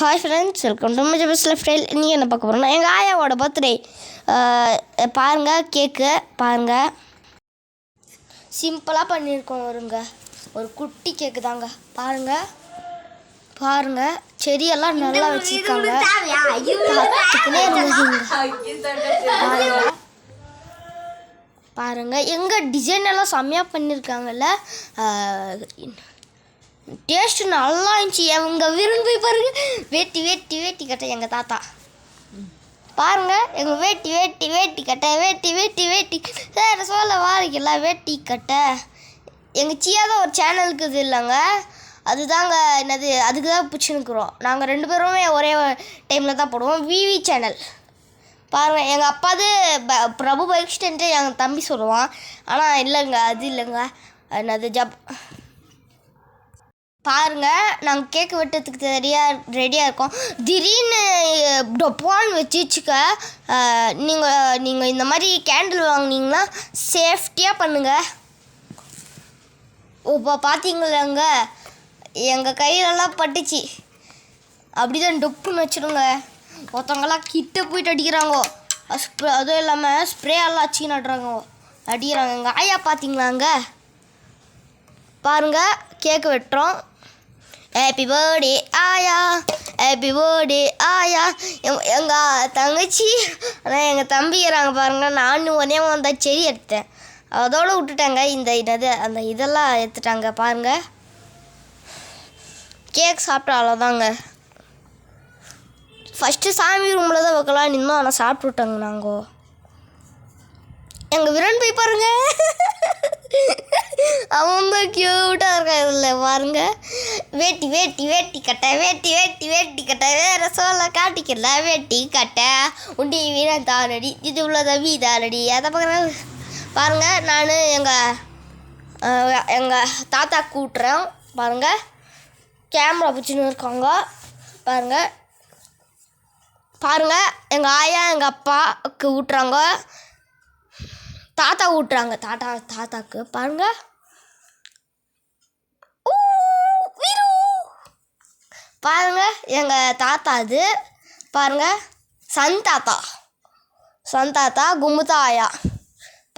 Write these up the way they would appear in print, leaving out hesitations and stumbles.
Hi friends, welcome to my best life style. இன்றைக்கி என்ன பார்க்க போகிறோம்னா எங்கள் ஆயாவோட பர்த்டே. பாருங்கள், கேக்கு பாருங்கள், சிம்பிளாக பண்ணியிருக்கோம். ஒரு குட்டி கேக்கு தாங்க. பாருங்கள் செடியெல்லாம் நல்லா வச்சுருக்காங்க. பாருங்கள் எங்கள் டிசைன் எல்லாம் செம்மையாக பண்ணியிருக்காங்கல்ல. டேஸ்ட்டு நல்லா இருந்துச்சு. எங்க விரும்பி பாருங்கள், வேட்டி கட்டை எங்கள் தாத்தா. பாருங்கள் எங்கள் வேட்டி கட்டை வேறு சொல்ல வாரிக்கல வேட்டி கட்டை. எங்கள் சியா தான் ஒரு சேனலுக்கு இது இல்லைங்க, அதுதாங்க என்னது, அதுக்கு தான் பிடிச்சின்னுக்குறோம். நாங்கள் 2 பேருமே ஒரே டைமில் தான் போடுவோம். விவி சேனல். பாருங்கள் எங்கள் அப்பாது பிரபு பைக் ஸ்டேன்ட்டு எங்கள் தம்பி சொல்லுவான். ஆனால் இல்லைங்க, அது இல்லைங்க, என்னது பாருங்கள் நாங்கள் கேக்கு வெட்டுறதுக்கு ரெடியாக இருக்கோம். திடீர்னு டொப்பான்னு வச்சுக்க. நீங்கள் இந்த மாதிரி கேண்டில் வாங்கினீங்கன்னா சேஃப்டியாக பண்ணுங்கள். இப்போ பார்த்தீங்களாங்க, எங்கள் கையிலலாம் பட்டுச்சு. அப்படி தான் டொப்புன்னு வச்சுருங்க. ஒருத்தவங்களாம் கிட்ட போயிட்டு அடிக்கிறாங்க. அதுவும் இல்லாமல் ஸ்ப்ரே எல்லாம் வச்சு அடிக்கிறாங்க. எங்கள் ஆயா பார்த்தீங்களாங்க. பாருங்கள் கேக்கு வெட்டுறோம். ஹாப்பி பர்த்டே ஆயா, ஹாப்பி பர்த்டே ஆயா. எங்கள் தங்கச்சி ஆனால் எங்கள் தம்பிக்கிறாங்க பாருங்கள். நானும் உடனே வந்தால் செடி எடுத்தேன், அதோடு விட்டுட்டாங்க. அந்த இதெல்லாம் எடுத்துட்டாங்க. பாருங்கள் கேக் சாப்பிட்டா அவ்வளோதாங்க. ஃபஸ்ட்டு சாமி ரூமில் தான் வைக்கலான்னு இருந்தோம், ஆனால் சாப்பிட்டு விட்டாங்க. நாங்கள் எங்கள் விரன் போய் பாருங்கள், அவன் தான் க்யூட்டாக இருக்கா. இதில் பாருங்கள் வேட்டி கட்டை வேறு சொல்ல காட்டிக்கல வேட்டி கட்டை உண்டி வீரன் தானடி இது உள்ளத வீதானடி. அதை பாருங்கள் நான் எங்கள் தாத்தா கூட்டுறேன். பாருங்கள் கேமரா பிடிச்சின்னு இருக்காங்க. பாருங்கள் எங்கள் ஆயா எங்கள் அப்பாவுக்கு ஊட்டுறாங்க, தாத்தா ஊட்டுறாங்க. தாத்தாக்கு பாருங்கள். பாருங்கள் எங்கள் தாத்தா அது பாருங்கள், சந்தாத்தா குமுதா ஆயா.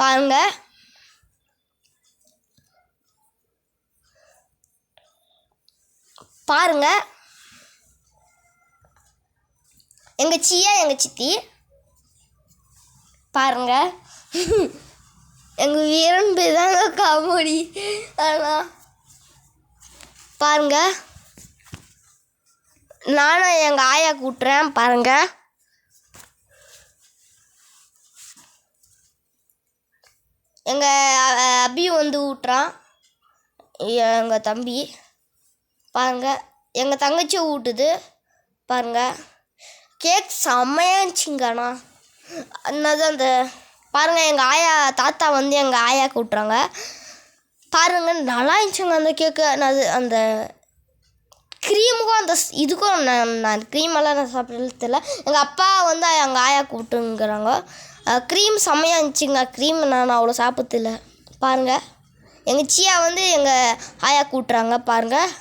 பாருங்கள் எங்கள் சியா எங்கள் சித்தி. பாருங்கள் எங்கள் வீரன் பேர் தாங்க காமெடி. ஆனால் பாருங்கள் நானும் எங்கள் ஆயா கூட்டுறேன். பாருங்கள் எங்கள் அபி வந்து ஊட்டுறான், எங்கள் தம்பி. பாருங்கள் எங்கள் தங்கச்சி ஊட்டுது. பாருங்கள் கேக் செம்மையாக இருந்துச்சுங்கண்ணா. அந்த பாருங்கள் எங்கள் ஆயா தாத்தா வந்து எங்கள் ஆயா கூட்டுறாங்க. பாருங்கள் நல்லா இருந்துச்சுங்க அந்த கேக்கு. அந்த க்ரீமுக்கும் அந்த இதுக்கும் நான் க்ரீமெல்லாம் நான் சாப்பிட்றது தெரியல. எங்கள் அப்பா வந்து எங்கள் ஆயா கூப்பிட்டுங்கிறாங்க. க்ரீம் செம்மையாக இருந்துச்சுங்க. க்ரீம் நான் அவ்வளோ சாப்பிட்றதில்ல. பாருங்கள் எங்கள் சியா வந்து எங்கள் ஆயா கூட்டுறாங்க. பாருங்கள்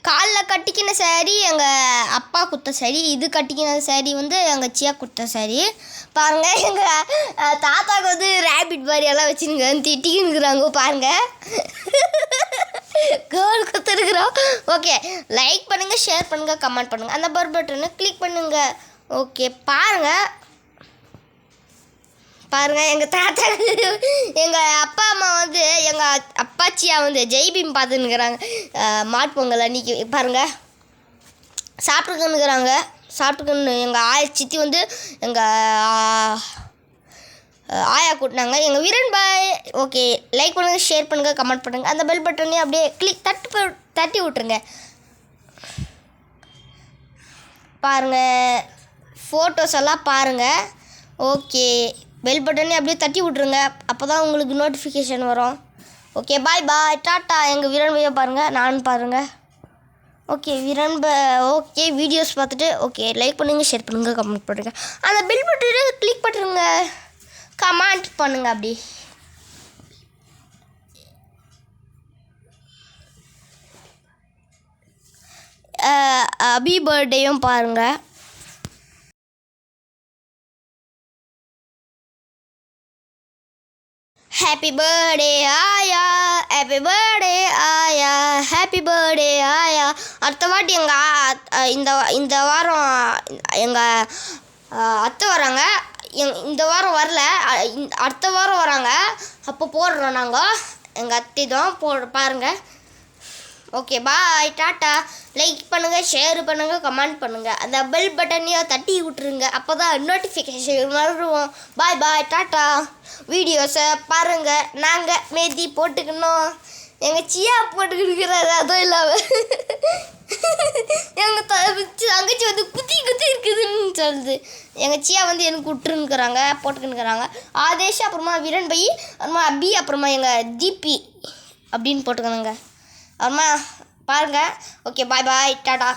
காலில் கட்டிக்கின சாரி எங்கள் அப்பா குத்த சாரி, இது கட்டிக்கின சாரி வந்து எங்கள் சியா குத்த சாரி. பாருங்கள் எங்கள் தாத்தாவுக்கு வந்து ரேபிட் மாதிரியெல்லாம் வச்சுருங்க திட்டிக்கின்னுக்குறாங்க. பாருங்கள் கேர்ள் கொடுத்துருக்குறோம். ஓகே, லைக் பண்ணுங்கள், ஷேர் பண்ணுங்கள், கமெண்ட் பண்ணுங்கள், அந்த பெல் பட்டனை கிளிக் பண்ணுங்கள். ஓகே பாருங்கள் எங்கள் தாத்தா எங்கள் அப்பா அம்மா வந்து எங்கள் அப்பாச்சியா வந்து ஜெய்பீம் பார்த்துன்னுக்குறாங்க மாட்டுப்பொங்கல் அன்றைக்கி. பாருங்கள் சாப்பிட்டுக்குன்னு எங்கள் ஆயா சித்தி வந்து எங்கள் ஆயா கூட்டினாங்க. எங்கள் வீரன் பாய். ஓகே, லைக் பண்ணுங்கள், ஷேர் பண்ணுங்கள், கமெண்ட் பண்ணுங்கள், அந்த பெல் பட்டனையும் அப்படியே தட்டி விட்ருங்க. பாருங்கள் ஃபோட்டோஸ் எல்லாம் பாருங்கள். ஓகே, பெல் பட்டனே அப்படியே தட்டி விட்ருங்க, அப்போ தான் உங்களுக்கு நோட்டிஃபிகேஷன் வரும். Okay bye tata. எங்கள் விரன் பையை பாருங்கள், நான் பாருங்கள். ஓகே ஓகே வீடியோஸ் பார்த்துட்டு ஓகே லைக் பண்ணுங்கள், ஷேர் பண்ணுங்கள், கமெண்ட் பண்ணுங்கள், அந்த பெல் பட்டனை கிளிக் பண்ணுங்க, கமெண்ட் பண்ணுங்கள் அப்படி. அபி பர்த்டேயும் பாருங்கள். ஹாப்பி பர்த்டே ஆயா, ஹாப்பி பர்த்டே ஆயா, ஹாப்பி பர்த்டே ஆயா. அடுத்த வாட்டி இந்த வாரம் எங்கள் அத்தை வராங்க. இந்த வாரம் வரல, அடுத்த வாரம் வராங்க. அப்போ போடுறோம் நாங்கள். எங்கள் அத்தை தான் பாருங்கள். Okay bye, tata. லைக் பண்ணுங்கள், ஷேர் பண்ணுங்கள், கமெண்ட் பண்ணுங்கள். அந்த பெல் பட்டனையும் தட்டி விட்டுருங்க. அப்போ தான் நோட்டிஃபிகேஷன் வருவோம். பாய் பாய், டாட்டா. வீடியோஸை பாருங்கள். நாங்கள் மேதி போட்டுக்கணும், எங்கள் சியா போட்டுக்கிட்டுருக்கிறாரு. அதுவும் இல்லாமல் எங்கள் தங்கச்சி வந்து குத்தி இருக்குதுன்னு சொல்லுது. எங்கள் சியா வந்து எனக்கு விட்டுருக்குறாங்க, போட்டுக்கின்னுக்குறாங்க. ஆதேஷ், அப்புறமா விரன் பை, அப்புறமா அபி, அப்புறமா எங்கள் தீபி அப்படின்னு போட்டுக்கணுங்க. அப்புறமா பாருங்கள். ஓகே பாய் பாய், டாடா.